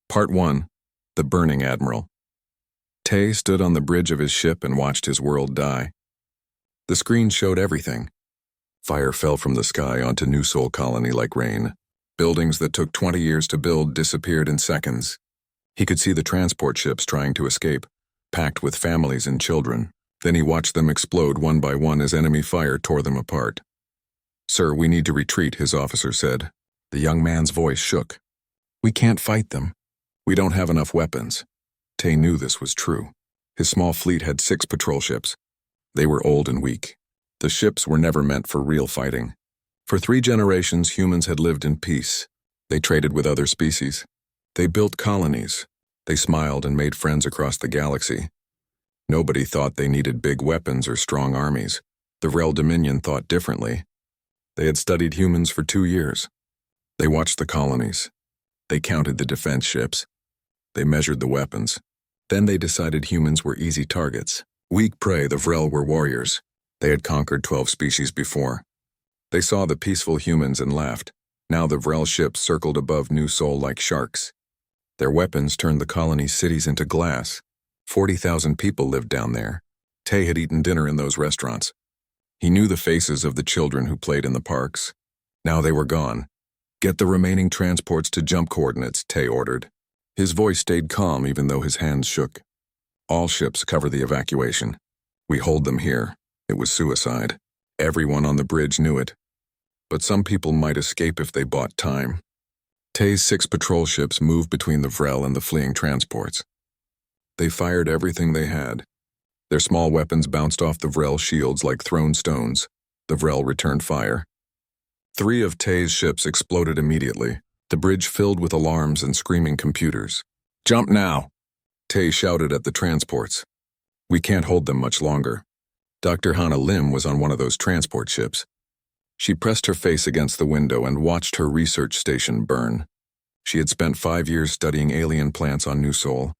Part 1. The Burning Admiral. Tay stood on the bridge of his ship and watched his world die. The screen showed everything. Fire fell from the sky onto New Sol Colony like rain. Buildings that took 20 years to build disappeared in seconds. He could see the transport ships trying to escape, packed with families and children. Then he watched them explode one by one as enemy fire tore them apart. "Sir, we need to retreat," his officer said. The young man's voice shook. "We can't fight them. We don't have enough weapons." Tay knew this was true. His small fleet had 6 patrol ships. They were old and weak. The ships were never meant for real fighting. For 3 generations, humans had lived in peace. They traded with other species. They built colonies. They smiled and made friends across the galaxy. Nobody thought they needed big weapons or strong armies. The Vrel Dominion thought differently. They had studied humans for 2 years. They watched the colonies. They counted the defense ships. They measured the weapons. Then they decided humans were easy targets. Weak prey, the Vrel were warriors. They had conquered 12 species before. They saw the peaceful humans and laughed. Now the Vrel ships circled above New Sol like sharks. Their weapons turned the colony's cities into glass. 40,000 people lived down there. Tay had eaten dinner in those restaurants. He knew the faces of the children who played in the parks. Now they were gone. "Get the remaining transports to jump coordinates," Tay ordered. His voice stayed calm even though his hands shook. "All ships cover the evacuation. We hold them here." It was suicide. Everyone on the bridge knew it. But some people might escape if they bought time. Tay's 6 patrol ships moved between the Vrel and the fleeing transports. They fired everything they had. Their small weapons bounced off the Vrel shields like thrown stones. The Vrel returned fire. 3 of Tay's ships exploded immediately. The bridge filled with alarms and screaming computers. "Jump now!" Tay shouted at the transports. "We can't hold them much longer." Dr. Hannah Lim was on one of those transport ships. She pressed her face against the window and watched her research station burn. She had spent 5 years studying alien plants on New Sol.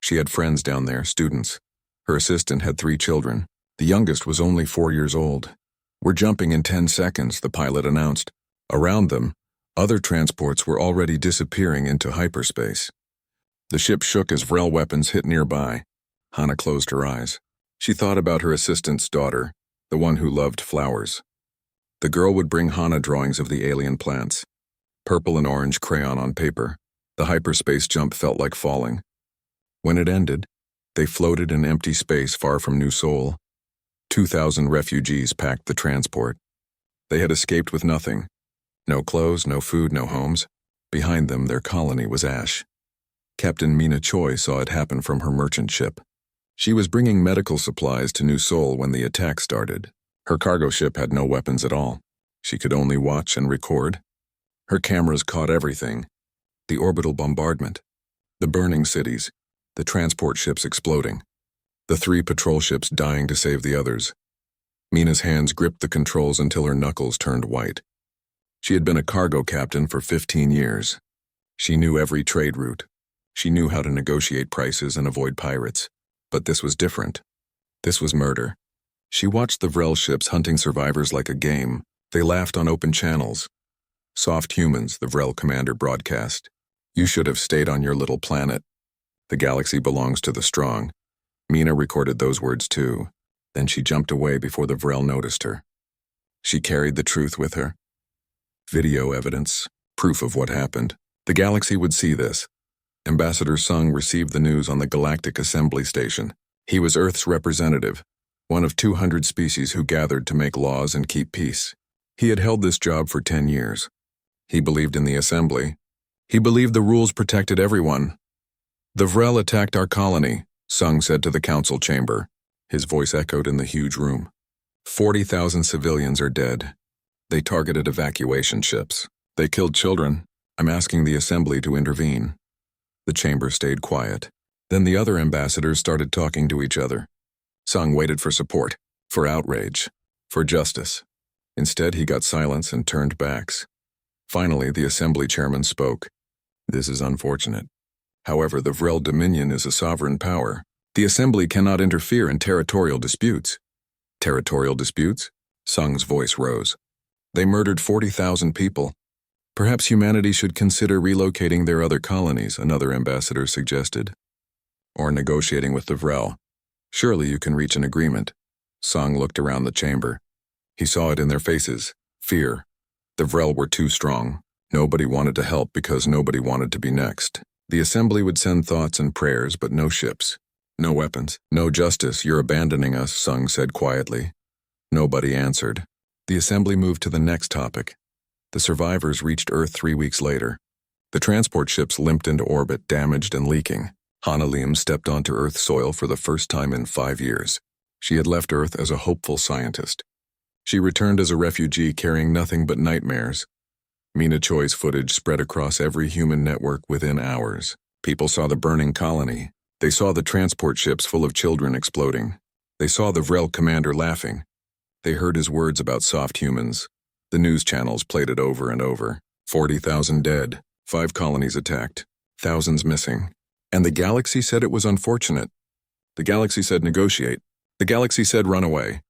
She had friends down there, students. Her assistant had 3 children. The youngest was only 4 years old. "We're jumping in 10 seconds, the pilot announced. Around them, other transports were already disappearing into hyperspace. The ship shook as Vrel weapons hit nearby. Hannah closed her eyes. She thought about her assistant's daughter, the one who loved flowers. The girl would bring Hannah drawings of the alien plants. Purple and orange crayon on paper. The hyperspace jump felt like falling. When it ended, they floated in empty space far from New Sol. 2,000 refugees packed the transport. They had escaped with nothing. No clothes, no food, no homes. Behind them, their colony was ash. Captain Mina Choi saw it happen from her merchant ship. She was bringing medical supplies to New Sol when the attack started. Her cargo ship had no weapons at all. She could only watch and record. Her cameras caught everything. The orbital bombardment, the burning cities, the transport ships exploding, the 3 patrol ships dying to save the others. Mina's hands gripped the controls until her knuckles turned white. She had been a cargo captain for 15 years. She knew every trade route. She knew how to negotiate prices and avoid pirates. But this was different. This was murder. She watched the Vrel ships hunting survivors like a game. They laughed on open channels. "Soft humans," the Vrel commander broadcast. "You should have stayed on your little planet. The galaxy belongs to the strong." Mina recorded those words too. Then she jumped away before the Vrel noticed her. She carried the truth with her. Video evidence, proof of what happened. The galaxy would see this. Ambassador Sung received the news on the Galactic Assembly Station. He was Earth's representative, one of 200 species who gathered to make laws and keep peace. He had held this job for 10 years. He believed in the Assembly. He believed the rules protected everyone. "The Vrel attacked our colony," Sung said to the council chamber. His voice echoed in the huge room. 40,000 civilians are dead. They targeted evacuation ships. They killed children. I'm asking the Assembly to intervene." The chamber stayed quiet. Then the other ambassadors started talking to each other. Sung waited for support, for outrage, for justice. Instead, he got silence and turned backs. Finally, the Assembly chairman spoke. "This is unfortunate. However, the Vrel Dominion is a sovereign power. The Assembly cannot interfere in territorial disputes." "Territorial disputes?" Sung's voice rose. "They murdered 40,000 people. Perhaps humanity should consider relocating their other colonies, another ambassador suggested. Or negotiating with the Vrel. Surely you can reach an agreement. Sung looked around the chamber. He saw it in their faces. Fear. The Vrel were too strong. Nobody wanted to help because nobody wanted to be next. The assembly would send thoughts and prayers, but no ships. No weapons. No justice. You're abandoning us, Sung said quietly. Nobody answered. The assembly moved to the next topic. The survivors reached Earth 3 weeks later. The transport ships limped into orbit, damaged and leaking. Hannah Liam stepped onto Earth soil for the first time in 5 years. She had left Earth as a hopeful scientist. She returned as a refugee carrying nothing but nightmares. Mina Choi's footage spread across every human network within hours. People saw the burning colony. They saw the transport ships full of children exploding. They saw the Vrel commander laughing. They heard his words about soft humans. The news channels played it over and over. 40,000 dead, 5 colonies attacked, thousands missing. And the galaxy said it was unfortunate. The galaxy said negotiate. The galaxy said run away.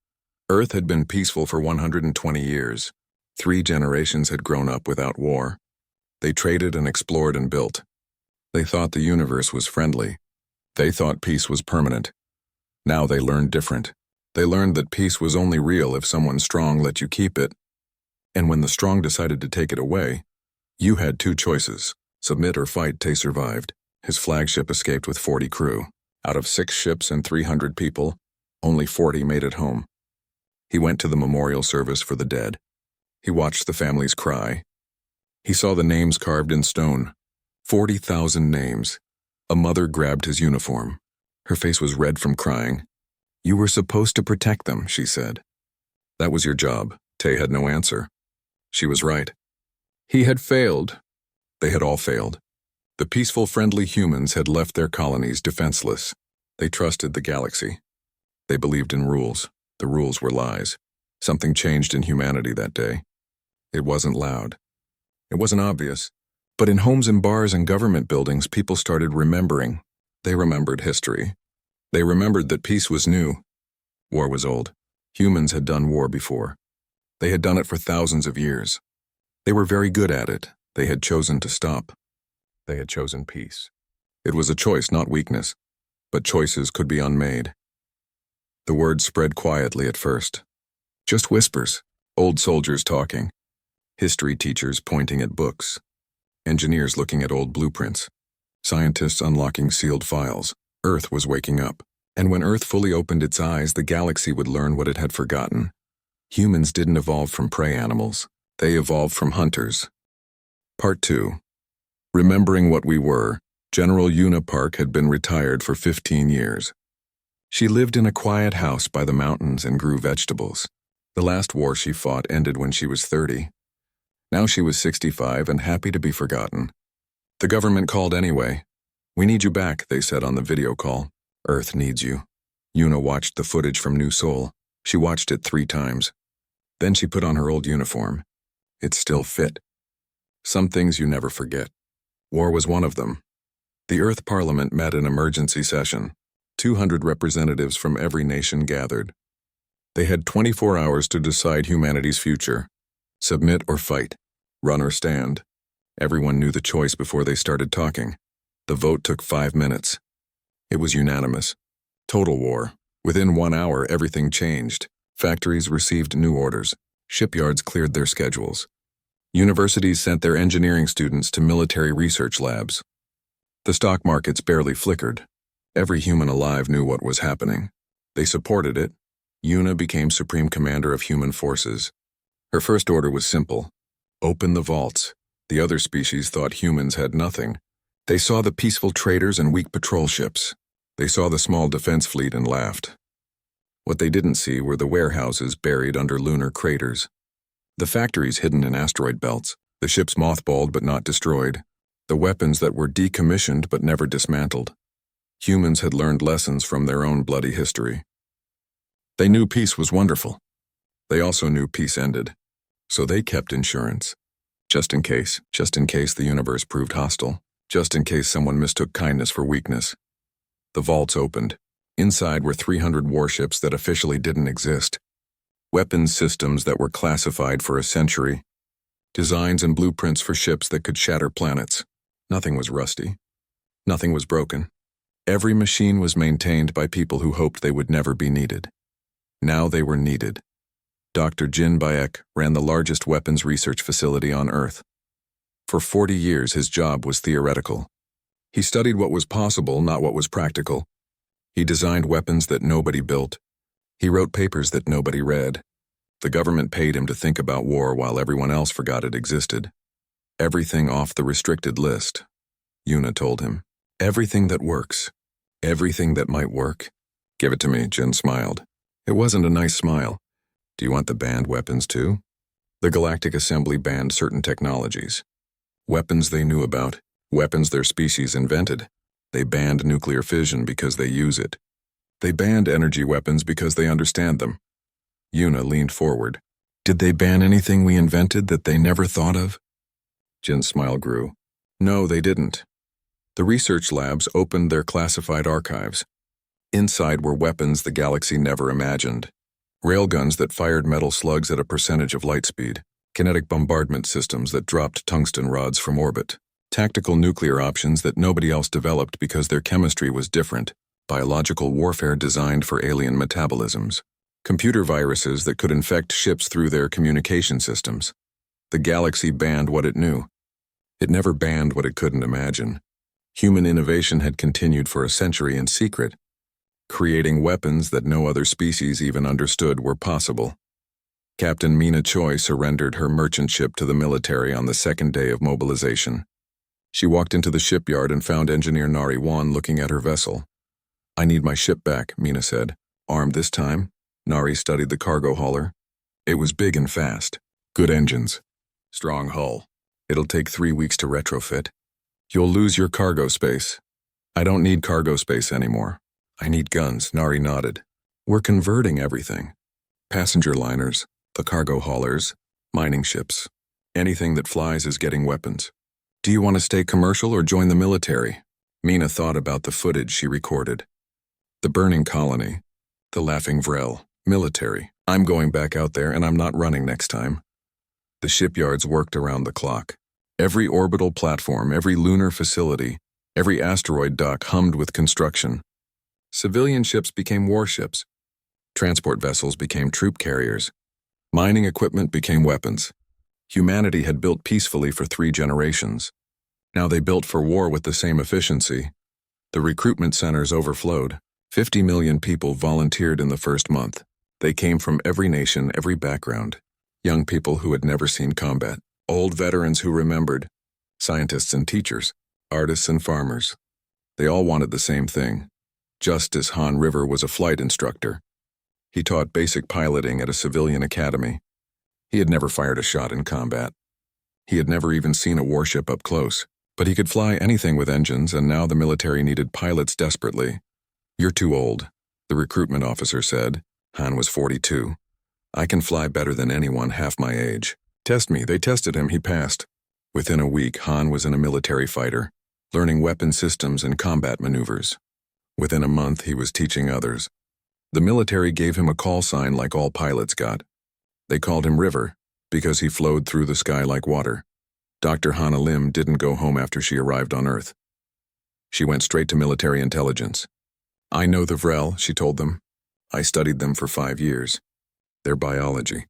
Earth had been peaceful for 120 years. 3 generations had grown up without war. They traded and explored and built. They thought the universe was friendly. They thought peace was permanent. Now they learned different. They learned that peace was only real if someone strong let you keep it. And when the strong decided to take it away, you had 2 choices. Submit or fight. Tay survived. His flagship escaped with 40 crew. Out of 6 ships and 300 people, only 40 made it home. He went to the memorial service for the dead. He watched the families cry. He saw the names carved in stone. 40,000 names. A mother grabbed his uniform. Her face was red from crying. You were supposed to protect them, she said. That was your job. Tay had no answer. She was right. He had failed. They had all failed. The peaceful, friendly humans had left their colonies defenseless. They trusted the galaxy. They believed in rules. The rules were lies. Something changed in humanity that day. It wasn't loud. It wasn't obvious. But in homes and bars and government buildings, people started remembering. They remembered history. They remembered that peace was new. War was old. Humans had done war before. They had done it for thousands of years. They were very good at it. They had chosen to stop. They had chosen peace. It was a choice, not weakness. But choices could be unmade. The words spread quietly at first. Just whispers. Old soldiers talking. History teachers pointing at books. Engineers looking at old blueprints. Scientists unlocking sealed files. Earth was waking up. And when Earth fully opened its eyes, the galaxy would learn what it had forgotten. Humans didn't evolve from prey animals. They evolved from hunters. Part 2. Remembering what we were, General Una Park had been retired for 15 years. She lived in a quiet house by the mountains and grew vegetables. The last war she fought ended when she was 30. Now she was 65 and happy to be forgotten. The government called anyway. We need you back, they said on the video call. Earth needs you. Una watched the footage from New Seoul. She watched it 3 times. Then she put on her old uniform. It still fit. Some things you never forget. War was one of them. The Earth Parliament met in emergency session. 200 representatives from every nation gathered. They had 24 hours to decide humanity's future. Submit or fight. Run or stand. Everyone knew the choice before they started talking. The vote took 5 minutes. It was unanimous. Total war. Within 1 hour, everything changed. Factories received new orders. Shipyards cleared their schedules. Universities sent their engineering students to military research labs. The stock markets barely flickered. Every human alive knew what was happening. They supported it. Una became Supreme Commander of Human Forces. Her first order was simple. Open the vaults. The other species thought humans had nothing. They saw the peaceful traders and weak patrol ships. They saw the small defense fleet and laughed. What they didn't see were the warehouses buried under lunar craters. The factories hidden in asteroid belts. The ships mothballed but not destroyed. The weapons that were decommissioned but never dismantled. Humans had learned lessons from their own bloody history. They knew peace was wonderful. They also knew peace ended. So they kept insurance. Just in case the universe proved hostile. Just in case someone mistook kindness for weakness. The vaults opened. Inside were 300 warships that officially didn't exist. Weapons systems that were classified for a century. Designs and blueprints for ships that could shatter planets. Nothing was rusty. Nothing was broken. Every machine was maintained by people who hoped they would never be needed. Now they were needed. Dr. Jin Bayek ran the largest weapons research facility on Earth. For 40 years, his job was theoretical. He studied what was possible, not what was practical. He designed weapons that nobody built. He wrote papers that nobody read. The government paid him to think about war while everyone else forgot it existed. Everything off the restricted list, Yuna told him. Everything that works. Everything that might work. Give it to me, Jin smiled. It wasn't a nice smile. Do you want the banned weapons too? The Galactic Assembly banned certain technologies. Weapons they knew about, weapons their species invented. They banned nuclear fission because they use it. They banned energy weapons because they understand them. Yuna leaned forward. Did they ban anything we invented that they never thought of? Jin's smile grew. No, they didn't. The research labs opened their classified archives. Inside were weapons the galaxy never imagined. Railguns that fired metal slugs at a percentage of light speed. Kinetic bombardment systems that dropped tungsten rods from orbit. Tactical nuclear options that nobody else developed because their chemistry was different. Biological warfare designed for alien metabolisms. Computer viruses that could infect ships through their communication systems. The galaxy banned what it knew. It never banned what it couldn't imagine. Human innovation had continued for a century in secret, creating weapons that no other species even understood were possible. Captain Mina Choi surrendered her merchant ship to the military on the second day of mobilization. She walked into the shipyard and found engineer Nari Wan looking at her vessel. I need my ship back, Mina said. Armed this time? Nari studied the cargo hauler. It was big and fast. Good engines. Strong hull. It'll take 3 weeks to retrofit. You'll lose your cargo space. I don't need cargo space anymore. I need guns, Nari nodded. We're converting everything. Passenger liners, the cargo haulers, mining ships. Anything that flies is getting weapons. Do you want to stay commercial or join the military? Mina thought about the footage she recorded. The burning colony. The laughing Vrel. Military. I'm going back out there and I'm not running next time. The shipyards worked around the clock. Every orbital platform, every lunar facility, every asteroid dock hummed with construction. Civilian ships became warships. Transport vessels became troop carriers. Mining equipment became weapons. Humanity had built peacefully for 3 generations. Now they built for war with the same efficiency. The recruitment centers overflowed. 50 million people volunteered in the first month. They came from every nation, every background. Young people who had never seen combat. Old veterans who remembered. Scientists and teachers. Artists and farmers. They all wanted the same thing. Just as Han River was a flight instructor. He taught basic piloting at a civilian academy. He had never fired a shot in combat. He had never even seen a warship up close. But he could fly anything with engines, and now the military needed pilots desperately. You're too old, the recruitment officer said. Han was 42. I can fly better than anyone half my age. Test me. They tested him. He passed. Within a week, Han was in a military fighter, learning weapon systems and combat maneuvers. Within a month, he was teaching others. The military gave him a call sign like all pilots got. They called him River, because he flowed through the sky like water. Dr. Hana Lim didn't go home after she arrived on Earth. She went straight to military intelligence. I know the Vrel, she told them. I studied them for 5 years. Their biology,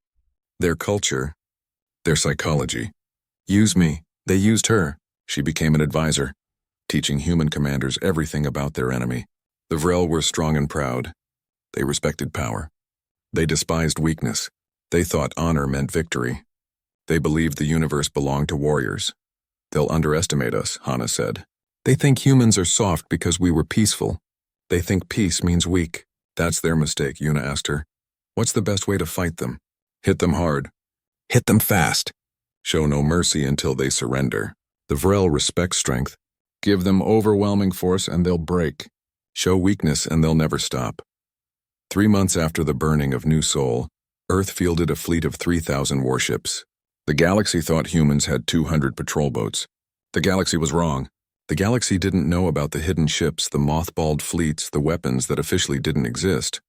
their culture, their psychology. Use me. They used her. She became an advisor, teaching human commanders everything about their enemy. The Vrel were strong and proud. They respected power. They despised weakness. They thought honor meant victory. They believed the universe belonged to warriors. They'll underestimate us, Hana said. They think humans are soft because we were peaceful. They think peace means weak. That's their mistake, Yuna asked her. What's the best way to fight them? Hit them hard. Hit them fast. Show no mercy until they surrender. The Vrel respect strength. Give them overwhelming force and they'll break. Show weakness and they'll never stop. 3 months after the burning of New Sol, Earth fielded a fleet of 3,000 warships. The galaxy thought humans had 200 patrol boats. The galaxy was wrong. The galaxy didn't know about the hidden ships, the mothballed fleets, the weapons that officially didn't exist.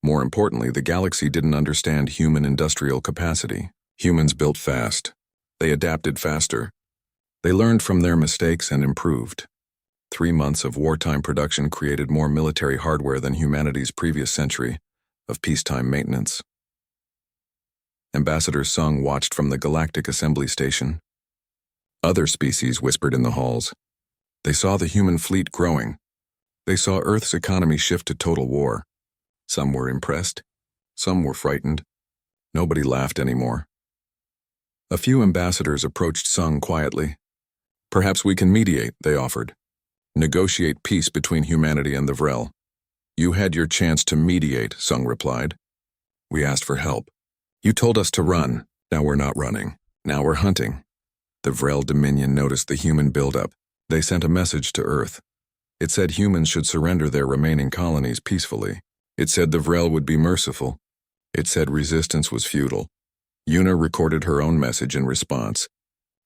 More importantly, the galaxy didn't understand human industrial capacity. Humans built fast. They adapted faster. They learned from their mistakes and improved. 3 months of wartime production created more military hardware than humanity's previous century of peacetime maintenance. Ambassador Sung watched from the Galactic Assembly Station. Other species whispered in the halls. They saw the human fleet growing. They saw Earth's economy shift to total war. Some were impressed. Some were frightened. Nobody laughed anymore. A few ambassadors approached Sung quietly. Perhaps we can mediate, they offered. Negotiate peace between humanity and the Vrel. You had your chance to mediate, Sung replied. We asked for help. You told us to run. Now we're not running. Now we're hunting. The Vrel Dominion noticed the human buildup. They sent a message to Earth. It said humans should surrender their remaining colonies peacefully. It said the Vrel would be merciful. It said resistance was futile. Yuna recorded her own message in response.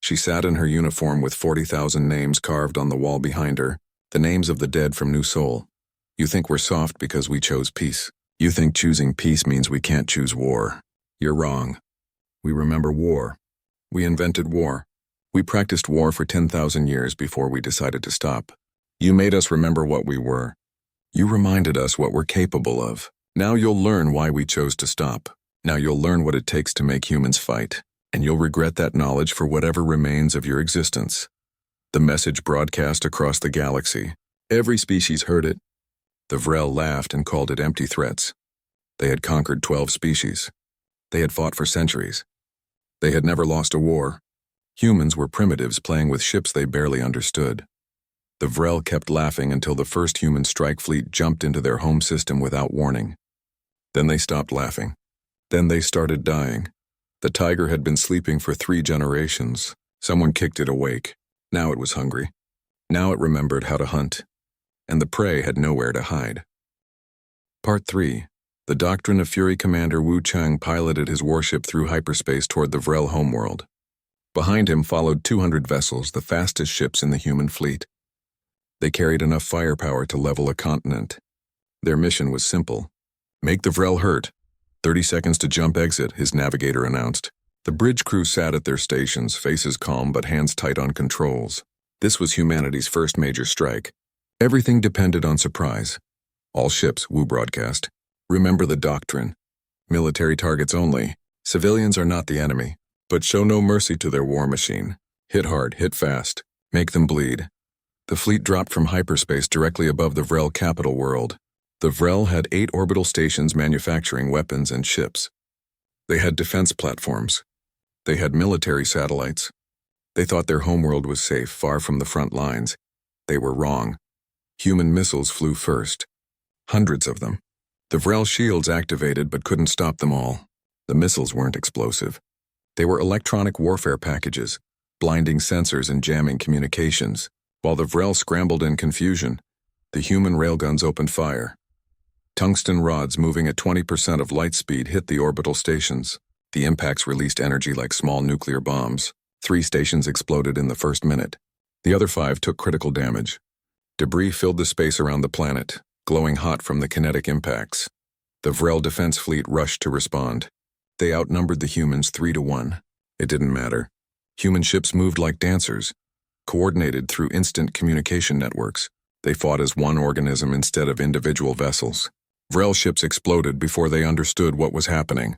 She sat in her uniform with 40,000 names carved on the wall behind her, the names of the dead from New Seoul. You think we're soft because we chose peace. You think choosing peace means we can't choose war. You're wrong. We remember war. We invented war. We practiced war for 10,000 years before we decided to stop. You made us remember what we were. You reminded us what we're capable of. Now you'll learn why we chose to stop. Now you'll learn what it takes to make humans fight, and you'll regret that knowledge for whatever remains of your existence. The message broadcast across the galaxy. Every species heard it. The Vrel laughed and called it empty threats. They had conquered 12 species. They had fought for centuries. They had never lost a war. Humans were primitives playing with ships they barely understood. The Vrel kept laughing until the first human strike fleet jumped into their home system without warning. Then they stopped laughing. Then they started dying. The tiger had been sleeping for 3 generations. Someone kicked it awake. Now it was hungry. Now it remembered how to hunt. And the prey had nowhere to hide. Part 3. The Doctrine of Fury Commander Wu Chang piloted his warship through hyperspace toward the Vrel homeworld. Behind him followed 200 vessels, the fastest ships in the human fleet. They carried enough firepower to level a continent. Their mission was simple. Make the Vrel hurt. 30 seconds to jump exit, his navigator announced. The bridge crew sat at their stations, faces calm but hands tight on controls. This was humanity's first major strike. Everything depended on surprise. All ships, Wu broadcast. Remember the doctrine. Military targets only. Civilians are not the enemy. But show no mercy to their war machine. Hit hard, hit fast. Make them bleed. The fleet dropped from hyperspace directly above the Vrel capital world. The Vrel had 8 orbital stations manufacturing weapons and ships. They had defense platforms. They had military satellites. They thought their homeworld was safe, far from the front lines. They were wrong. Human missiles flew first. Hundreds of them. The Vrel shields activated but couldn't stop them all. The missiles weren't explosive. They were electronic warfare packages, blinding sensors and jamming communications. While the Vrel scrambled in confusion, the human railguns opened fire. Tungsten rods moving at 20% of light speed hit the orbital stations. The impacts released energy like small nuclear bombs. 3 stations exploded in the first minute. The other 5 took critical damage. Debris filled the space around the planet, glowing hot from the kinetic impacts. The Vrel defense fleet rushed to respond. They outnumbered the humans 3-1. It didn't matter. Human ships moved like dancers, coordinated through instant communication networks. They fought as one organism instead of individual vessels. Vrel ships exploded before they understood what was happening.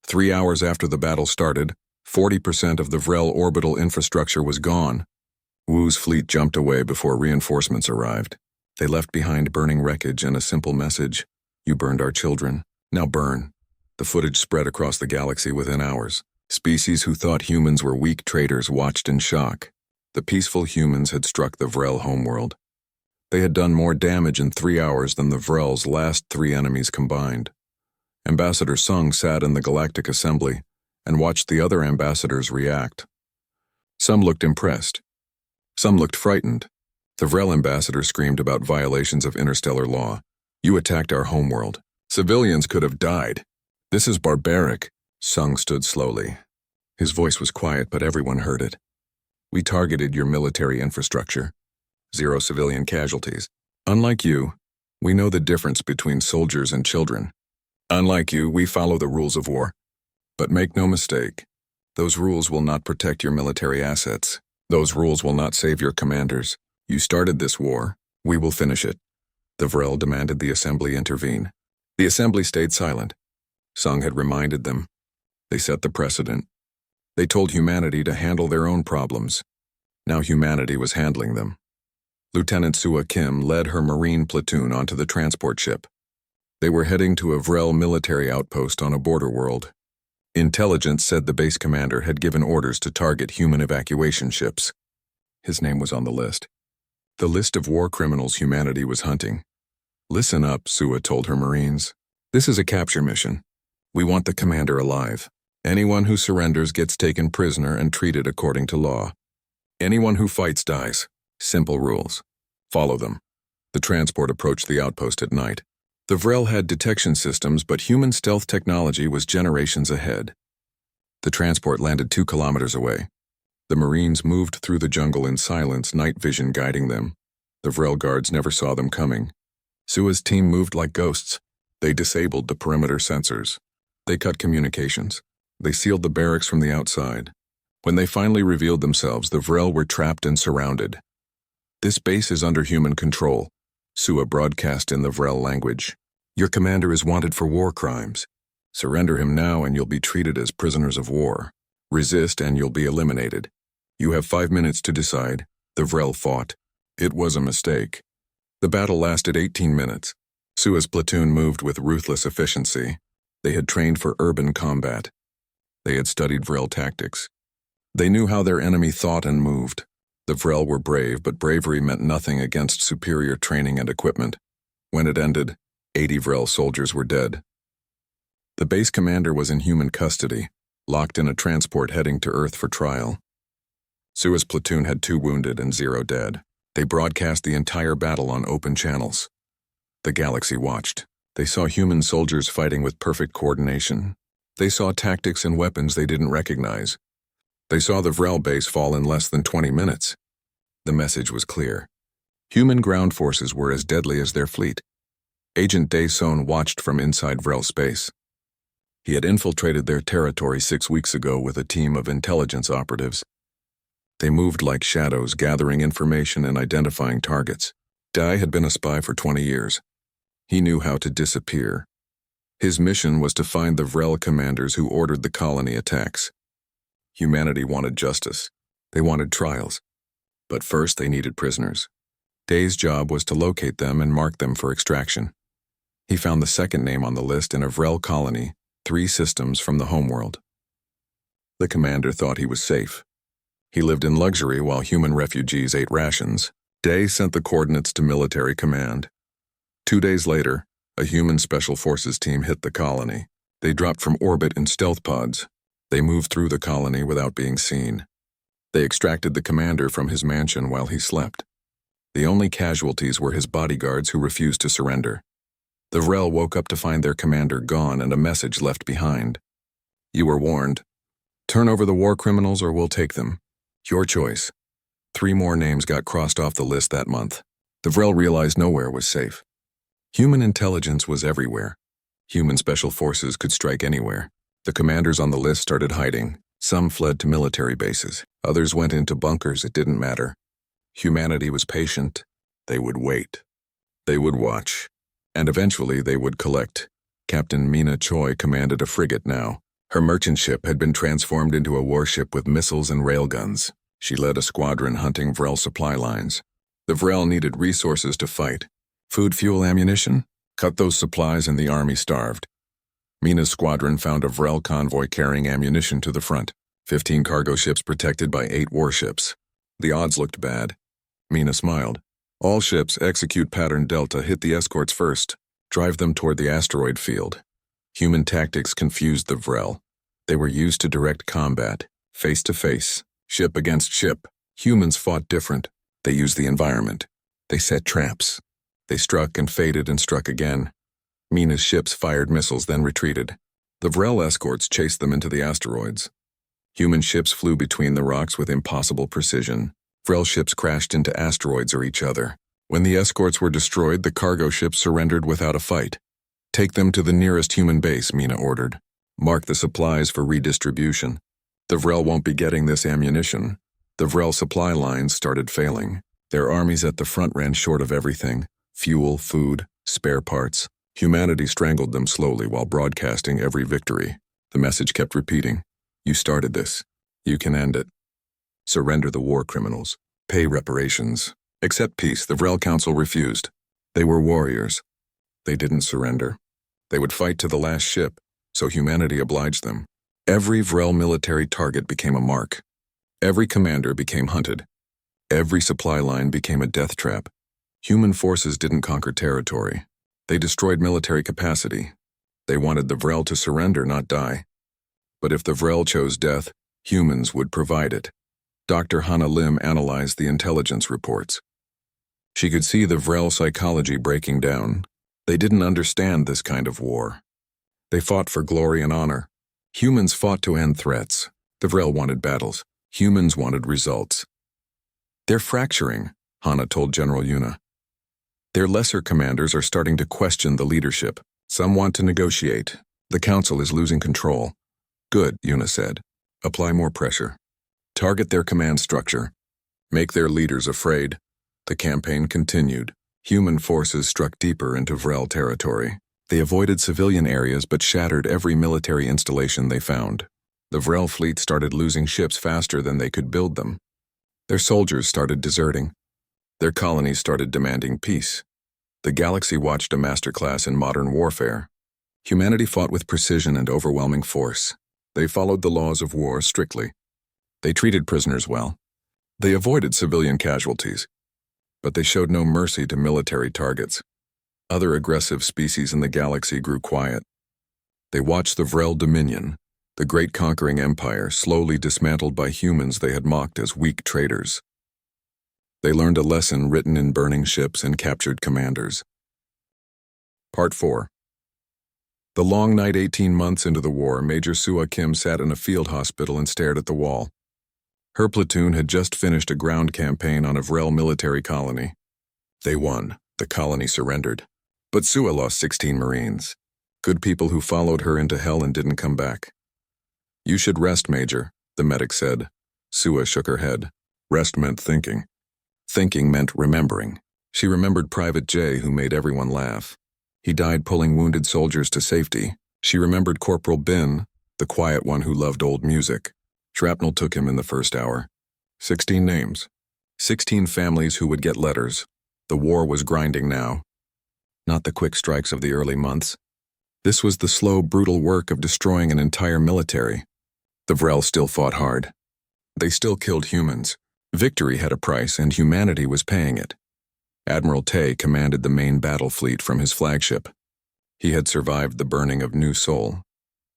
3 hours after the battle started, 40% of the Vrel orbital infrastructure was gone. Wu's fleet jumped away before reinforcements arrived. They left behind burning wreckage and a simple message. You burned our children. Now burn. The footage spread across the galaxy within hours. Species who thought humans were weak traitors watched in shock. The peaceful humans had struck the Vrel homeworld. They had done more damage in 3 hours than the Vrel's last 3 enemies combined. Ambassador Sung sat in the Galactic Assembly and watched the other ambassadors react. Some looked impressed. Some looked frightened. The Vrel ambassador screamed about violations of interstellar law. You attacked our homeworld. Civilians could have died. This is barbaric. Sung stood slowly. His voice was quiet, but everyone heard it. We targeted your military infrastructure. 0 civilian casualties. Unlike you, we know the difference between soldiers and children. Unlike you, we follow the rules of war. But make no mistake, Those rules will not protect your military assets. Those rules will not save your commanders. You started this war. We will finish it. The Vrel demanded the assembly intervene. The assembly stayed silent. Sung had reminded them. They set the precedent. They told humanity to handle their own problems. Now humanity was handling them. Lieutenant Sua Kim led her Marine platoon onto the transport ship. They were heading to a Vrel military outpost on a border world. Intelligence said the base commander had given orders to target human evacuation ships. His name was on the list. The list of war criminals humanity was hunting. Listen up, Sua told her Marines. This is a capture mission. We want the commander alive. Anyone who surrenders gets taken prisoner and treated according to law. Anyone who fights dies. Simple rules. Follow them. The transport approached the outpost at night. The Vrel had detection systems, but human stealth technology was generations ahead. The transport landed 2 kilometers away. The Marines moved through the jungle in silence, night vision guiding them. The Vrel guards never saw them coming. Sua's team moved like ghosts. They disabled the perimeter sensors. They cut communications. They sealed the barracks from the outside. When they finally revealed themselves, the Vrel were trapped and surrounded. This base is under human control. Sua broadcast in the Vrel language. Your commander is wanted for war crimes. Surrender him now and you'll be treated as prisoners of war. Resist and you'll be eliminated. You have 5 minutes to decide. The Vrel fought. It was a mistake. The battle lasted 18 minutes. Sua's platoon moved with ruthless efficiency. They had trained for urban combat. They had studied Vrel tactics. They knew how their enemy thought and moved. The Vrel were brave, but bravery meant nothing against superior training and equipment. When it ended, 80 Vrel soldiers were dead. The base commander was in human custody, locked in a transport heading to Earth for trial. Sua's platoon had 2 wounded and 0 dead. They broadcast the entire battle on open channels. The galaxy watched. They saw human soldiers fighting with perfect coordination. They saw tactics and weapons they didn't recognize. They saw the Vrel base fall in less than 20 minutes. The message was clear. Human ground forces were as deadly as their fleet. Agent Daeson watched from inside Vrel space. He had infiltrated their territory 6 weeks ago with a team of intelligence operatives. They moved like shadows, gathering information and identifying targets. Dae had been a spy for 20 years. He knew how to disappear. His mission was to find the Vrel commanders who ordered the colony attacks. Humanity wanted justice. They wanted trials. But first they needed prisoners. Dae's job was to locate them and mark them for extraction. He found the second name on the list in a Vrel colony, 3 systems from the homeworld. The commander thought he was safe. He lived in luxury while human refugees ate rations. Dae sent the coordinates to military command. 2 days later, a human special forces team hit the colony. They dropped from orbit in stealth pods. They moved through the colony without being seen. They extracted the commander from his mansion while he slept. The only casualties were his bodyguards who refused to surrender. The Vrel woke up to find their commander gone and a message left behind. You were warned. Turn over the war criminals or we'll take them. Your choice. 3 more names got crossed off the list that month. The Vrel realized nowhere was safe. Human intelligence was everywhere. Human special forces could strike anywhere. The commanders on the list started hiding. Some fled to military bases. Others went into bunkers. It didn't matter. Humanity was patient. They would wait. They would watch. And eventually they would collect. Captain Mina Choi commanded a frigate now. Her merchant ship had been transformed into a warship with missiles and railguns. She led a squadron hunting Vrel supply lines. The Vrel needed resources to fight. Food, fuel, ammunition? Cut those supplies and the army starved. Mina's squadron found a Vrel convoy carrying ammunition to the front. 15 cargo ships protected by 8 warships. The odds looked bad. Mina smiled. All ships execute pattern Delta, hit the escorts first. Drive them toward the asteroid field. Human tactics confused the Vrel. They were used to direct combat, face to face, ship against ship. Humans fought different. They used the environment. They set traps. They struck and faded and struck again. Mina's ships fired missiles, then retreated. The Vrel escorts chased them into the asteroids. Human ships flew between the rocks with impossible precision. Vrel ships crashed into asteroids or each other. When the escorts were destroyed, the cargo ships surrendered without a fight. Take them to the nearest human base, Mina ordered. Mark the supplies for redistribution. The Vrel won't be getting this ammunition. The Vrel supply lines started failing. Their armies at the front ran short of everything: fuel, food, spare parts. Humanity strangled them slowly while broadcasting every victory. The message kept repeating: "You started this. You can end it. Surrender the war criminals. Pay reparations. Accept peace." The Vrel Council refused. They were warriors. They didn't surrender. They would fight to the last ship, so humanity obliged them. Every Vrel military target became a mark. Every commander became hunted. Every supply line became a death trap. Human forces didn't conquer territory. They destroyed military capacity. They wanted the Vrel to surrender, not die. But if the Vrel chose death, humans would provide it. Dr. Hannah Lim analyzed the intelligence reports. She could see the Vrel psychology breaking down. They didn't understand this kind of war. They fought for glory and honor. Humans fought to end threats. The Vrel wanted battles. Humans wanted results. "They're fracturing," Hannah told General Yuna. "Their lesser commanders are starting to question the leadership. Some want to negotiate. The council is losing control." "Good," Yuna said. "Apply more pressure. Target their command structure. Make their leaders afraid." The campaign continued. Human forces struck deeper into Vrel territory. They avoided civilian areas but shattered every military installation they found. The Vrel fleet started losing ships faster than they could build them. Their soldiers started deserting. Their colonies started demanding peace. The galaxy watched a masterclass in modern warfare. Humanity fought with precision and overwhelming force. They followed the laws of war strictly. They treated prisoners well. They avoided civilian casualties. But they showed no mercy to military targets. Other aggressive species in the galaxy grew quiet. They watched the Vrel Dominion, the great conquering empire, slowly dismantled by humans they had mocked as weak traitors. They learned a lesson written in burning ships and captured commanders. Part 4. The long night 18 months into the war, Major Sua Kim sat in a field hospital and stared at the wall. Her platoon had just finished a ground campaign on a Vrel military colony. They won. The colony surrendered. But Sua lost 16 Marines. Good people who followed her into hell and didn't come back. "You should rest, Major," the medic said. Sua shook her head. Rest meant thinking. Thinking meant remembering. She remembered Private J, who made everyone laugh. He died pulling wounded soldiers to safety. She remembered Corporal Bin, the quiet one who loved old music. Shrapnel took him in the first hour. 16 names. 16 families who would get letters. The war was grinding now. Not the quick strikes of the early months. This was the slow, brutal work of destroying an entire military. The Vrel still fought hard. They still killed humans. Victory had a price, and humanity was paying it. Admiral Tay commanded the main battle fleet from his flagship. He had survived the burning of New Sol.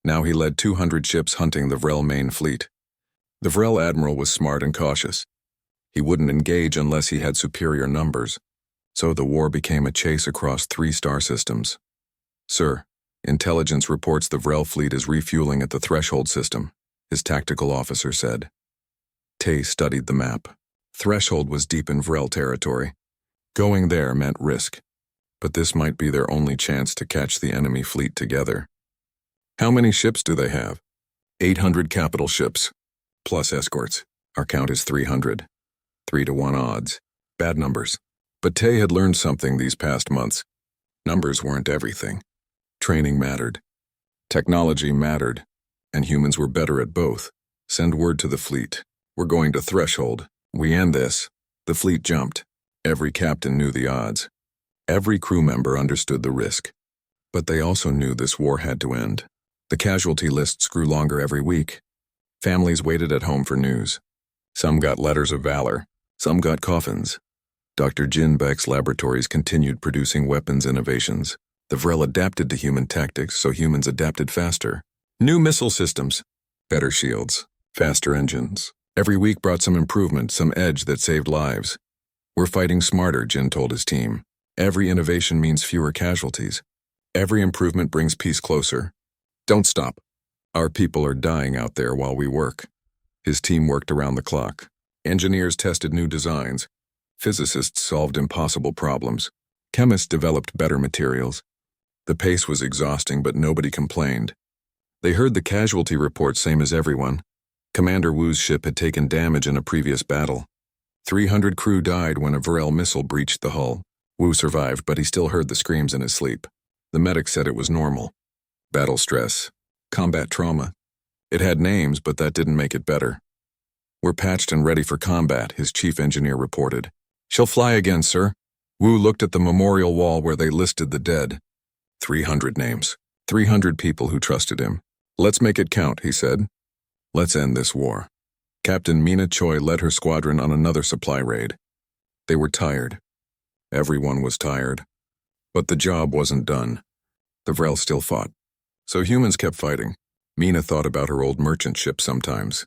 Now he led 200 ships hunting the Vrel main fleet. The Vrel admiral was smart and cautious. He wouldn't engage unless he had superior numbers, so the war became a chase across 3 star systems. "Sir, intelligence reports the Vrel fleet is refueling at the Threshold system," his tactical officer said. Tay studied the map. Threshold was deep in Vrel territory. Going there meant risk, but this might be their only chance to catch the enemy fleet together. "How many ships do they have?" 800 capital ships, plus escorts. Our count is 300. 3-to-1 odds. Bad numbers. But Tay had learned something these past months. Numbers weren't everything. Training mattered. Technology mattered. And humans were better at both. Send word to the fleet. "We're going to Threshold. We end this." The fleet jumped. Every captain knew the odds. Every crew member understood the risk. But they also knew this war had to end. The casualty lists grew longer every week. Families waited at home for news. Some got letters of valor. Some got coffins. Dr. Jin Beck's laboratories continued producing weapons innovations. The Vrel adapted to human tactics, so humans adapted faster. New missile systems. Better shields. Faster engines. Every week brought some improvement, some edge that saved lives. "We're fighting smarter," Jin told his team. "Every innovation means fewer casualties. Every improvement brings peace closer. Don't stop. Our people are dying out there while we work." His team worked around the clock. Engineers tested new designs. Physicists solved impossible problems. Chemists developed better materials. The pace was exhausting, but nobody complained. They heard the casualty reports same as everyone. Commander Wu's ship had taken damage in a previous battle. 300 crew died when a Varel missile breached the hull. Wu survived, but he still heard the screams in his sleep. The medic said it was normal. Battle stress. Combat trauma. It had names, but that didn't make it better. "We're patched and ready for combat," his chief engineer reported. "She'll fly again, sir." Wu looked at the memorial wall where they listed the dead. 300 names. 300 people who trusted him. "Let's make it count," he said. "Let's end this war." Captain Mina Choi led her squadron on another supply raid. They were tired. Everyone was tired. But the job wasn't done. The Vrel still fought. So humans kept fighting. Mina thought about her old merchant ship sometimes.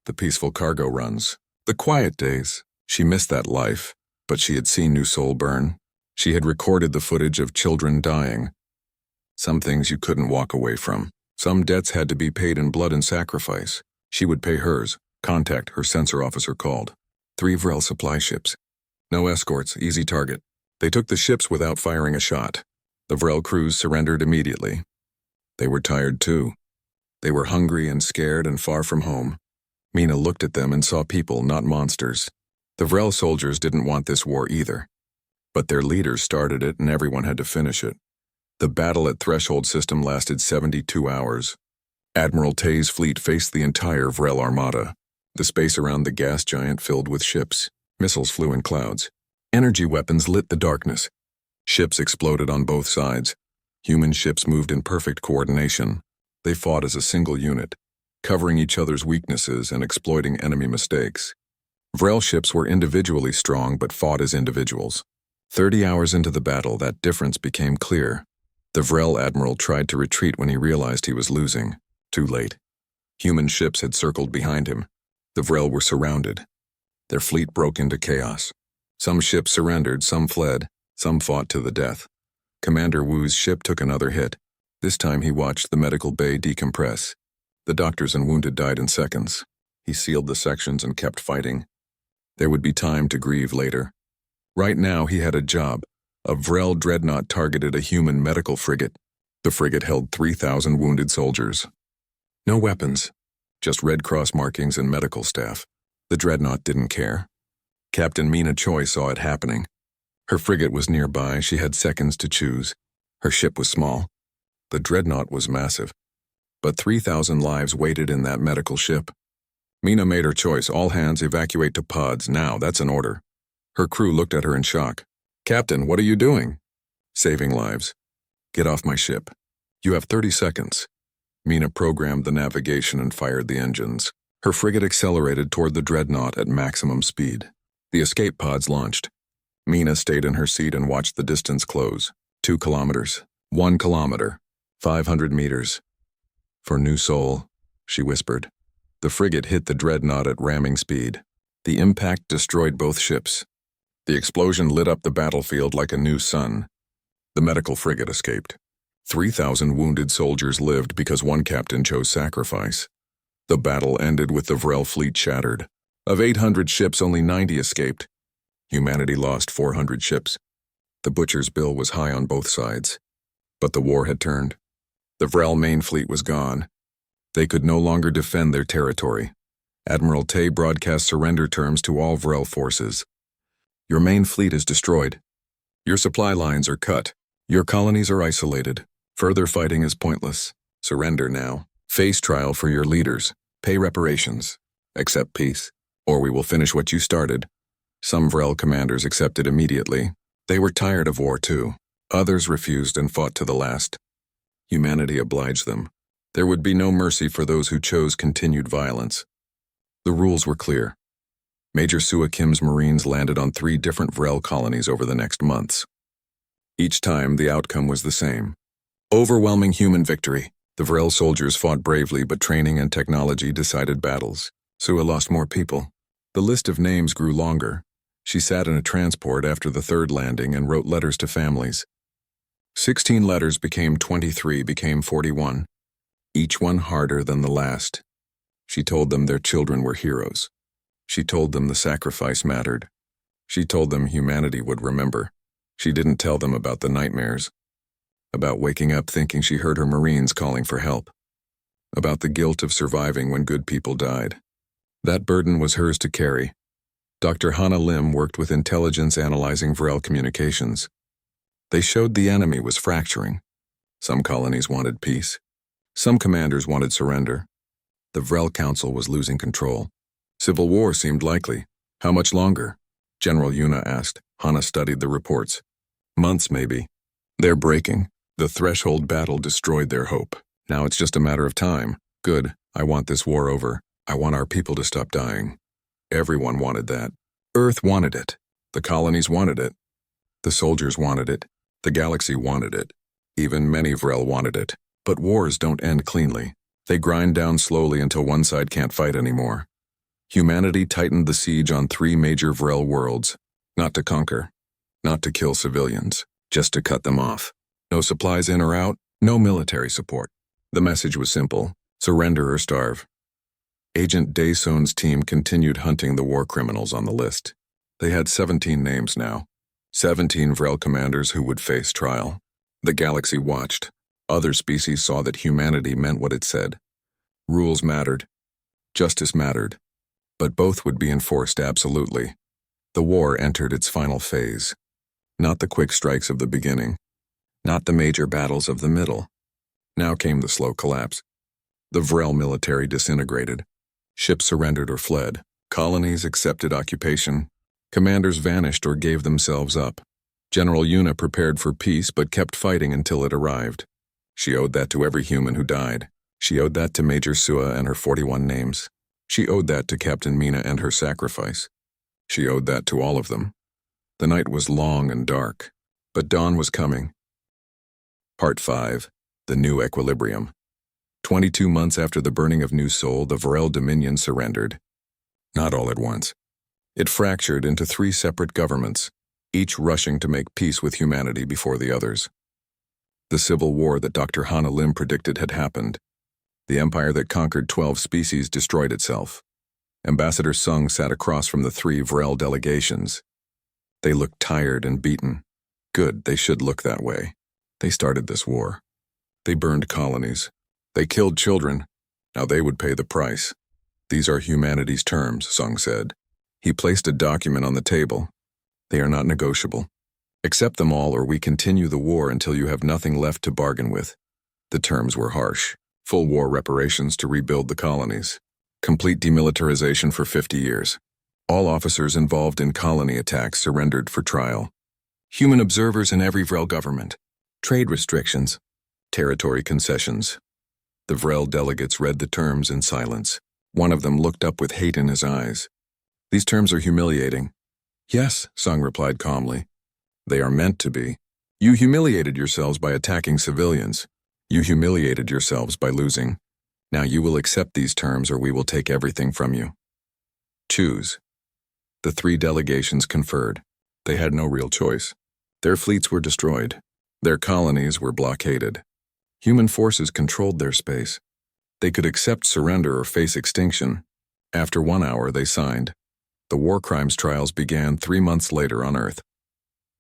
The peaceful cargo runs. The quiet days. She missed that life, but she had seen New Seoul burn. She had recorded the footage of children dying. Some things you couldn't walk away from. Some debts had to be paid in blood and sacrifice. She would pay hers. Contact, her sensor officer called. 3 Vrel supply ships. No escorts, easy target. They took the ships without firing a shot. The Vrel crews surrendered immediately. They were tired too. They were hungry and scared and far from home. Mina looked at them and saw people, not monsters. The Vrel soldiers didn't want this war either. But their leaders started it and everyone had to finish it. The battle at Threshold System lasted 72 hours. Admiral Tay's fleet faced the entire Vrel armada. The space around the gas giant filled with ships. Missiles flew in clouds. Energy weapons lit the darkness. Ships exploded on both sides. Human ships moved in perfect coordination. They fought as a single unit, covering each other's weaknesses and exploiting enemy mistakes. Vrel ships were individually strong but fought as individuals. 30 hours into the battle, that difference became clear. The Vrel admiral tried to retreat when he realized he was losing. Too late. Human ships had circled behind him. The Vrel were surrounded. Their fleet broke into chaos. Some ships surrendered, some fled, some fought to the death. Commander Wu's ship took another hit. This time he watched the medical bay decompress. The doctors and wounded died in seconds. He sealed the sections and kept fighting. There would be time to grieve later. Right now he had a job. A Vrel dreadnought targeted a human medical frigate. The frigate held 3,000 wounded soldiers. No weapons, just Red Cross markings and medical staff. The dreadnought didn't care. Captain Mina Choi saw it happening. Her frigate was nearby. She had seconds to choose. Her ship was small. The dreadnought was massive. But 3,000 lives waited in that medical ship. Mina made her choice. All hands evacuate to pods now. That's an order. Her crew looked at her in shock. "Captain, what are you doing?" "Saving lives. Get off my ship. You have 30 seconds. Mina programmed the navigation and fired the engines. Her frigate accelerated toward the dreadnought at maximum speed. The escape pods launched. Mina stayed in her seat and watched the distance close. 2 kilometers. 1 kilometer. 500 meters. "For New Seoul," she whispered. The frigate hit the dreadnought at ramming speed. The impact destroyed both ships. The explosion lit up the battlefield like a new sun. The medical frigate escaped. 3,000 wounded soldiers lived because one captain chose sacrifice. The battle ended with the Vrel fleet shattered. Of 800 ships, only 90 escaped. Humanity lost 400 ships. The butcher's bill was high on both sides. But the war had turned. The Vrel main fleet was gone. They could no longer defend their territory. Admiral Tay broadcast surrender terms to all Vrel forces. "Your main fleet is destroyed. Your supply lines are cut. Your colonies are isolated. Further fighting is pointless. Surrender now. Face trial for your leaders. Pay reparations. Accept peace, or we will finish what you started." Some Vrel commanders accepted immediately. They were tired of war too. Others refused and fought to the last. Humanity obliged them. There would be no mercy for those who chose continued violence. The rules were clear. Major Sua Kim's Marines landed on 3 different Vrel colonies over the next months. Each time, the outcome was the same. Overwhelming human victory. The Vrel soldiers fought bravely, but training and technology decided battles. Sua lost more people. The list of names grew longer. She sat in a transport after the 3rd landing and wrote letters to families. 16 letters became 23, became 41. Each one harder than the last. She told them their children were heroes. She told them the sacrifice mattered. She told them humanity would remember. She didn't tell them about the nightmares. About waking up thinking she heard her Marines calling for help. About the guilt of surviving when good people died. That burden was hers to carry. Dr. Hannah Lim worked with intelligence analyzing Vrel communications. They showed the enemy was fracturing. Some colonies wanted peace. Some commanders wanted surrender. The Vrel Council was losing control. Civil war seemed likely. How much longer? General Yuna asked. Hannah studied the reports. Months, maybe. They're breaking. The threshold battle destroyed their hope. Now it's just a matter of time. Good. I want this war over. I want our people to stop dying. Everyone wanted that. Earth wanted it. The colonies wanted it. The soldiers wanted it. The galaxy wanted it. Even many Vrel wanted it. But wars don't end cleanly. They grind down slowly until one side can't fight anymore. Humanity tightened the siege on 3 major Vrel worlds. Not to conquer. Not to kill civilians. Just to cut them off. No supplies in or out. No military support. The message was simple. Surrender or starve. Agent Dayson's team continued hunting the war criminals on the list. They had 17 names now. 17 Vrel commanders who would face trial. The galaxy watched. Other species saw that humanity meant what it said. Rules mattered. Justice mattered. But both would be enforced absolutely. The war entered its final phase. Not the quick strikes of the beginning. Not the major battles of the middle. Now came the slow collapse. The Vrel military disintegrated. Ships surrendered or fled. Colonies accepted occupation. Commanders vanished or gave themselves up. General Yuna prepared for peace but kept fighting until it arrived. She owed that to every human who died. She owed that to Major Sua and her 41 names. She owed that to Captain Mina and her sacrifice. She owed that to all of them. The night was long and dark, but dawn was coming. Part 5. The New Equilibrium. 22 months after the burning of New Sol, the Vrel Dominion surrendered. Not all at once. It fractured into 3 separate governments, each rushing to make peace with humanity before the others. The civil war that Dr. Hannah Lim predicted had happened. The empire that conquered 12 species destroyed itself. Ambassador Sung sat across from the 3 Vrel delegations. They looked tired and beaten. Good, they should look that way. They started this war. They burned colonies. They killed children. Now they would pay the price. These are humanity's terms, Sung said. He placed a document on the table. They are not negotiable. Accept them all or we continue the war until you have nothing left to bargain with. The terms were harsh. Full war reparations to rebuild the colonies. Complete demilitarization for 50 years. All officers involved in colony attacks surrendered for trial. Human observers in every Vrel government. Trade restrictions. Territory concessions. The Vrel delegates read the terms in silence. One of them looked up with hate in his eyes. These terms are humiliating. Yes, Sung replied calmly. They are meant to be. You humiliated yourselves by attacking civilians. You humiliated yourselves by losing. Now you will accept these terms or we will take everything from you. Choose. The 3 delegations conferred. They had no real choice. Their fleets were destroyed. Their colonies were blockaded. Human forces controlled their space. They could accept surrender or face extinction. After 1 hour, they signed. The war crimes trials began 3 months later on Earth.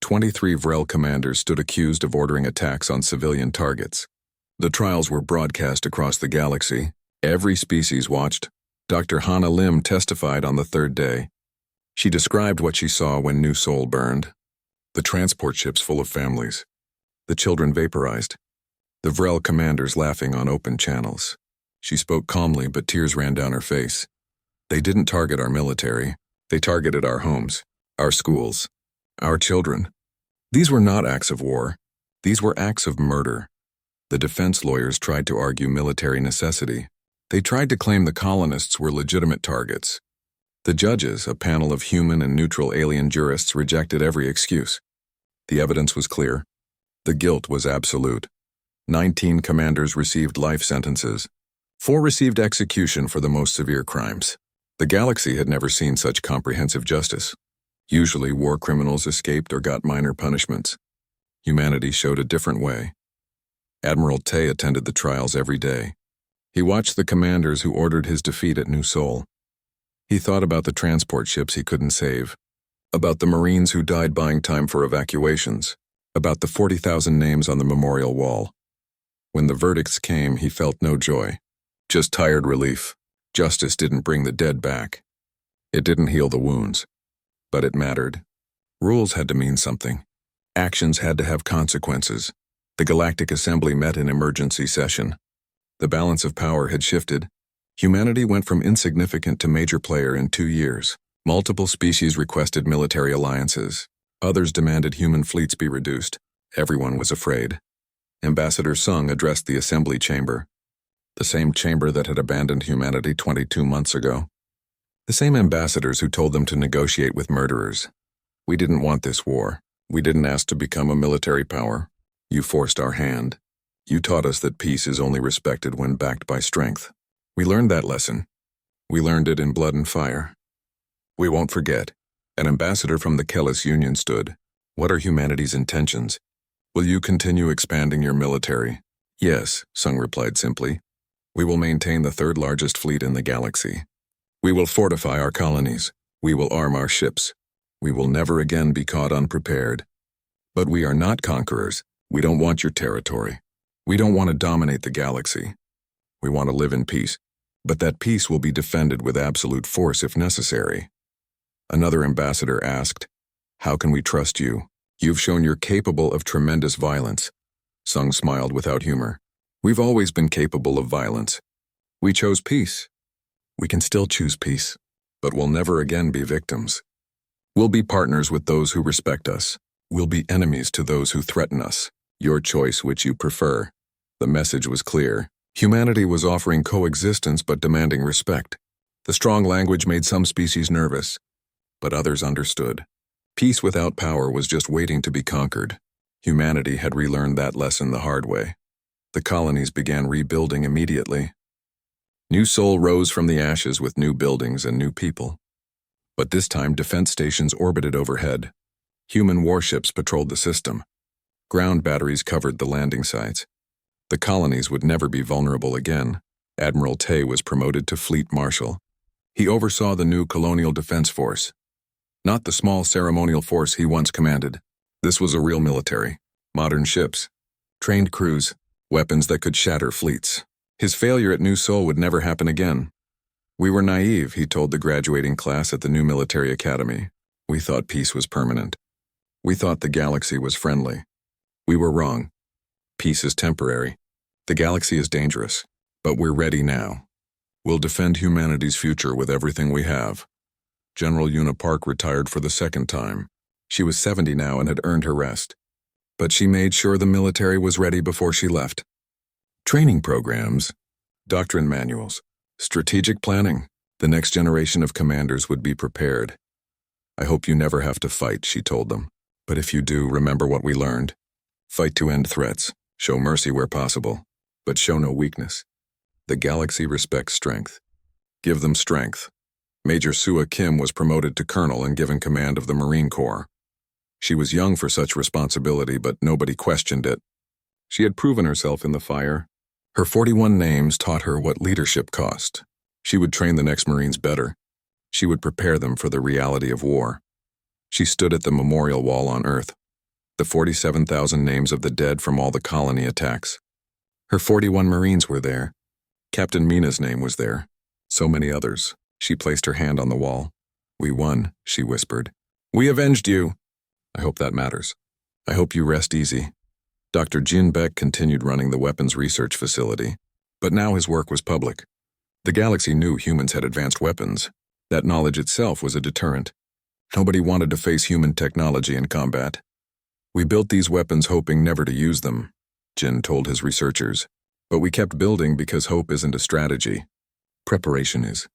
23 Vrel commanders stood accused of ordering attacks on civilian targets. The trials were broadcast across the galaxy. Every species watched. Dr. Hannah Lim testified on the 3rd day. She described what she saw when New Sol burned. The transport ships full of families. The children vaporized. The Vrel commanders laughing on open channels. She spoke calmly, but tears ran down her face. They didn't target our military. They targeted our homes, our schools, our children. These were not acts of war. These were acts of murder. The defense lawyers tried to argue military necessity. They tried to claim the colonists were legitimate targets. The judges, a panel of human and neutral alien jurists, rejected every excuse. The evidence was clear. The guilt was absolute. 19 commanders received life sentences. 4 received execution for the most severe crimes. The galaxy had never seen such comprehensive justice. Usually, war criminals escaped or got minor punishments. Humanity showed a different way. Admiral Tay attended the trials every day. He watched the commanders who ordered his defeat at New Sol. He thought about the transport ships he couldn't save, about the Marines who died buying time for evacuations, about the 40,000 names on the memorial wall. When the verdicts came, he felt no joy, just tired relief. Justice didn't bring the dead back. It didn't heal the wounds. But it mattered. Rules had to mean something. Actions had to have consequences. The Galactic Assembly met in emergency session. The balance of power had shifted. Humanity went from insignificant to major player in 2 years. Multiple species requested military alliances. Others demanded human fleets be reduced. Everyone was afraid. Ambassador Sung addressed the assembly chamber. The same chamber that had abandoned humanity 22 months ago. The same ambassadors who told them to negotiate with murderers. We didn't want this war. We didn't ask to become a military power. You forced our hand. You taught us that peace is only respected when backed by strength. We learned that lesson. We learned it in blood and fire. We won't forget. An ambassador from the Kellis Union stood. What are humanity's intentions? Will you continue expanding your military? Yes, Sung replied simply. We will maintain the third largest fleet in the galaxy. We will fortify our colonies. We will arm our ships. We will never again be caught unprepared. But we are not conquerors. We don't want your territory. We don't want to dominate the galaxy. We want to live in peace. But that peace will be defended with absolute force if necessary. Another ambassador asked, How can we trust you? You've shown you're capable of tremendous violence. Sung smiled without humor. We've always been capable of violence. We chose peace. We can still choose peace, but we'll never again be victims. We'll be partners with those who respect us. We'll be enemies to those who threaten us. Your choice which you prefer. The message was clear. Humanity was offering coexistence but demanding respect. The strong language made some species nervous, but others understood. Peace without power was just waiting to be conquered. Humanity had relearned that lesson the hard way. The colonies began rebuilding immediately. New Sol rose from the ashes with new buildings and new people. But this time defense stations orbited overhead. Human warships patrolled the system. Ground batteries covered the landing sites. The colonies would never be vulnerable again. Admiral Tay was promoted to Fleet Marshal. He oversaw the new Colonial Defense Force. Not the small ceremonial force he once commanded. This was a real military. Modern ships. Trained crews. Weapons that could shatter fleets. His failure at New Sol would never happen again. We were naive, he told the graduating class at the new military academy. We thought peace was permanent. We thought the galaxy was friendly. We were wrong. Peace is temporary. The galaxy is dangerous, but we're ready now. We'll defend humanity's future with everything we have. General Una Park retired for the second time. She was 70 now and had earned her rest. But she made sure the military was ready before she left. Training programs, doctrine manuals, strategic planning. The next generation of commanders would be prepared. I hope you never have to fight, she told them. But if you do, remember what we learned. Fight to end threats. Show mercy where possible. But show no weakness. The galaxy respects strength. Give them strength. Major Sua Kim was promoted to colonel and given command of the Marine Corps. She was young for such responsibility, but nobody questioned it. She had proven herself in the fire. Her 41 names taught her what leadership cost. She would train the next Marines better. She would prepare them for the reality of war. She stood at the memorial wall on Earth. The 47,000 names of the dead from all the colony attacks. Her 41 Marines were there. Captain Mina's name was there. So many others. She placed her hand on the wall. We won, she whispered. We avenged you. I hope that matters. I hope you rest easy. Dr. Jin Beck continued running the weapons research facility, but now his work was public. The galaxy knew humans had advanced weapons. That knowledge itself was a deterrent. Nobody wanted to face human technology in combat. We built these weapons hoping never to use them, Jin told his researchers. But we kept building because hope isn't a strategy. Preparation is.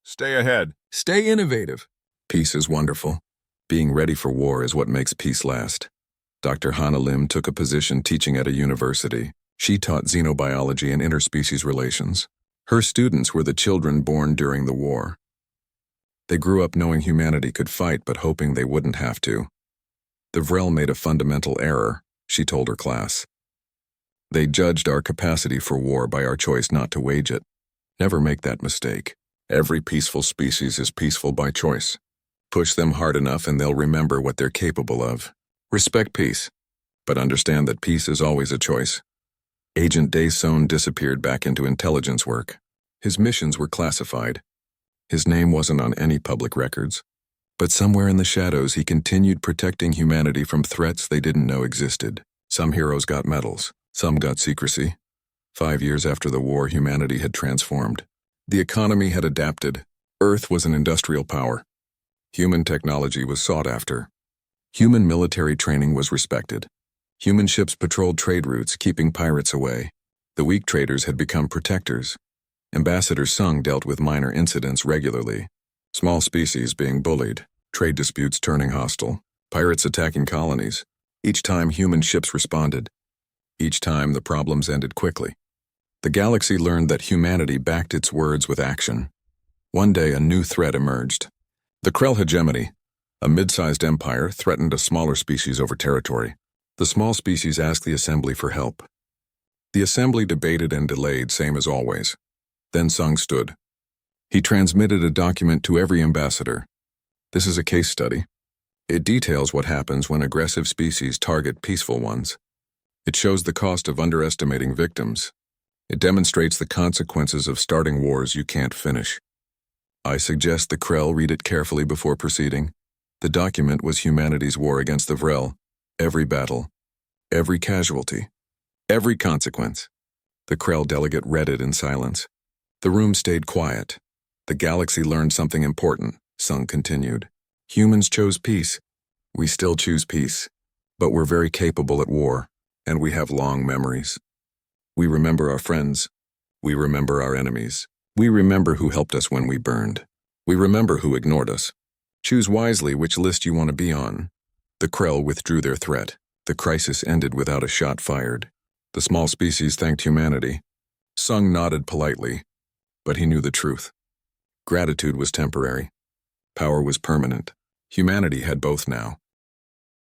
Stay ahead. Stay innovative. Peace is wonderful. Being ready for war is what makes peace last. Dr. Hana Lim took a position teaching at a university. She taught xenobiology and interspecies relations. Her students were the children born during the war. They grew up knowing humanity could fight but hoping they wouldn't have to. The Vrel made a fundamental error, she told her class. They judged our capacity for war by our choice not to wage it. Never make that mistake. Every peaceful species is peaceful by choice. Push them hard enough and they'll remember what they're capable of. Respect peace, but understand that peace is always a choice. Agent Daeson disappeared back into intelligence work. His missions were classified. His name wasn't on any public records. But somewhere in the shadows, he continued protecting humanity from threats they didn't know existed. Some heroes got medals, some got secrecy. 5 years after the war, humanity had transformed. The economy had adapted. Earth was an industrial power. Human technology was sought after. Human military training was respected. Human ships patrolled trade routes, keeping pirates away. The weak traders had become protectors. Ambassador Sung dealt with minor incidents regularly. Small species being bullied, trade disputes turning hostile, pirates attacking colonies. Each time human ships responded. Each time the problems ended quickly. The galaxy learned that humanity backed its words with action. One day a new threat emerged. The Krell hegemony, a mid-sized empire, threatened a smaller species over territory. The small species asked the Assembly for help. The Assembly debated and delayed, same as always. Then Sung stood. He transmitted a document to every ambassador. This is a case study. It details what happens when aggressive species target peaceful ones. It shows the cost of underestimating victims. It demonstrates the consequences of starting wars you can't finish. I suggest the Krell read it carefully before proceeding. The document was humanity's war against the Vrel. Every battle, every casualty, every consequence. The Krell delegate read it in silence. The room stayed quiet. The galaxy learned something important, Sung continued. Humans chose peace. We still choose peace. But we're very capable at war, and we have long memories. We remember our friends. We remember our enemies. We remember who helped us when we burned. We remember who ignored us. Choose wisely which list you want to be on. The Krell withdrew their threat. The crisis ended without a shot fired. The small species thanked humanity. Sung nodded politely, but he knew the truth. Gratitude was temporary. Power was permanent. Humanity had both now.